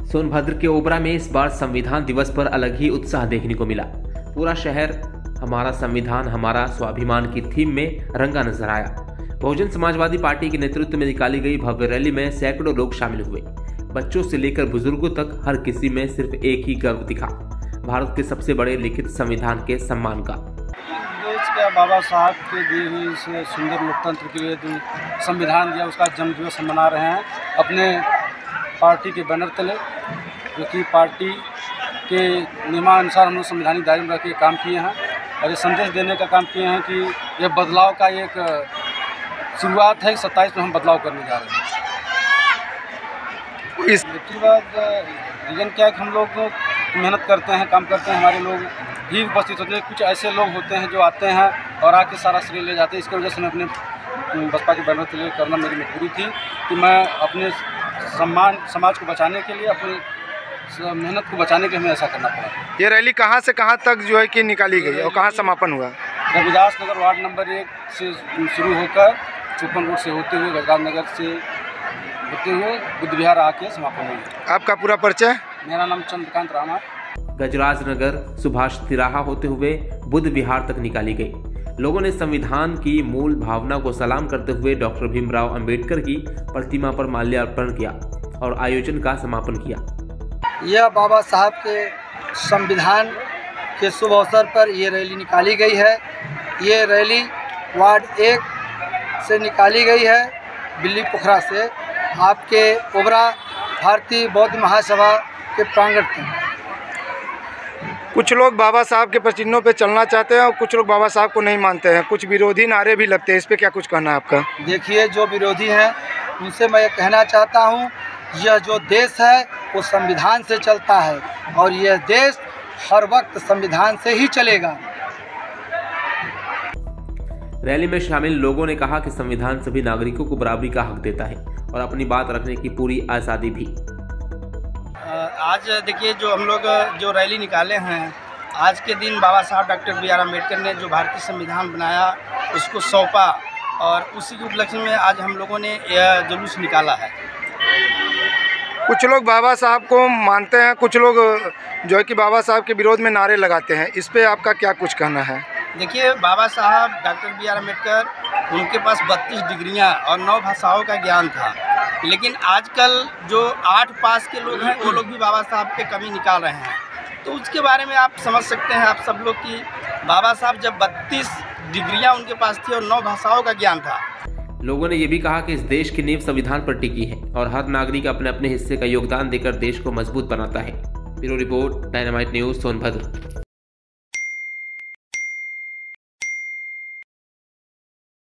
सोनभद्र के ओबरा में इस बार संविधान दिवस पर अलग ही उत्साह देखने को मिला। पूरा शहर हमारा संविधान हमारा स्वाभिमान की थीम में रंगा नजर आया। बहुजन समाजवादी पार्टी के नेतृत्व में निकाली गई भव्य रैली में सैकड़ों लोग शामिल हुए। बच्चों से लेकर बुजुर्गों तक हर किसी में सिर्फ एक ही गर्व दिखा, भारत के सबसे बड़े लिखित संविधान के सम्मान का। देश का बाबा साहब के दिए हुए इस सुंदर लोकतंत्र के लिए जो संविधान दिया उसका जन्मदिवस मना रहे हैं अपने पार्टी के बैनर तले, जो कि पार्टी के नियमानुसार हम लोग संवैधानिक दायरे में रख के काम किए हैं और ये संदेश देने का काम किए हैं कि यह बदलाव का एक शुरुआत है। 27 में हम बदलाव करने जा रहे हैं। इसके बाद रीजन क्या है कि हम लोग मेहनत करते हैं, काम करते हैं, हमारे लोग ही उपस्थित होते हैं। कुछ ऐसे लोग होते हैं जो आते हैं और आके सारा श्रेय ले जाते हैं। इसकी वजह से मैं अपने बसपा के बैनर तले करना मेरी मजबूरी थी कि मैं अपने सम्मान समाज को बचाने के लिए, अपनी मेहनत को बचाने के लिए हमें ऐसा करना पड़ा। ये रैली कहाँ से कहाँ तक जो है कि निकाली गई और कहाँ समापन हुआ? रविदास नगर वार्ड नंबर 1 से शुरू होकर चुपन रोड से होते हुए गजराज नगर से होते हुए बुद्ध विहार आके समापन हुई। आपका पूरा परिचय? मेरा नाम चंद्रकांत राणा। गजराज नगर सुभाष तिराहा होते हुए बुद्ध विहार तक निकाली गई। लोगों ने संविधान की मूल भावना को सलाम करते हुए डॉक्टर भीमराव अंबेडकर की प्रतिमा पर माल्यार्पण किया और आयोजन का समापन किया। यह बाबा साहब के संविधान के शुभ अवसर पर ये रैली निकाली गई है। ये रैली वार्ड 1 से निकाली गई है, बिल्ली पोखरा से, आपके ओबरा भारतीय बौद्ध महासभा के प्रांगण में। कुछ लोग बाबा साहब के प्रचिन्हों पे चलना चाहते हैं और कुछ लोग बाबा साहब को नहीं मानते हैं। कुछ विरोधी नारे भी लगते हैं, इस पे क्या कुछ कहना है आपका? देखिए, जो विरोधी हैं उनसे मैं ये कहना चाहता हूँ, यह जो देश है वो संविधान से चलता है और यह देश हर वक्त संविधान से ही चलेगा। रैली में शामिल लोगों ने कहा कि संविधान सभी नागरिकों को बराबरी का हक देता है और अपनी बात रखने की पूरी आज़ादी भी। आज देखिए, जो हम लोग जो रैली निकाले हैं, आज के दिन बाबा साहब डॉक्टर बी आर अम्बेडकर ने जो भारतीय संविधान बनाया उसको सौंपा और उसी के उपलक्ष्य में आज हम लोगों ने यह जुलूस निकाला है। कुछ लोग बाबा साहब को मानते हैं, कुछ लोग जो है कि बाबा साहब के विरोध में नारे लगाते हैं, इस पे आपका क्या कुछ कहना है? देखिए, बाबा साहब डॉक्टर बी आर अम्बेडकर, उनके पास 32 डिग्रियां और 9 भाषाओं का ज्ञान था, लेकिन आजकल जो 8 पास के लोग हैं वो लोग भी बाबा साहब पे कमी निकाल रहे हैं। तो उसके बारे में आप समझ सकते हैं आप सब लोग कि बाबा साहब जब 32 डिग्रियां उनके पास थी और 9 भाषाओं का ज्ञान था। लोगों ने यह भी कहा कि इस देश की नींव संविधान पर टिकी है और हर नागरिक अपने अपने हिस्से का योगदान देकर देश को मजबूत बनाता है। Bureau report, dynamite news, Sonbhadra.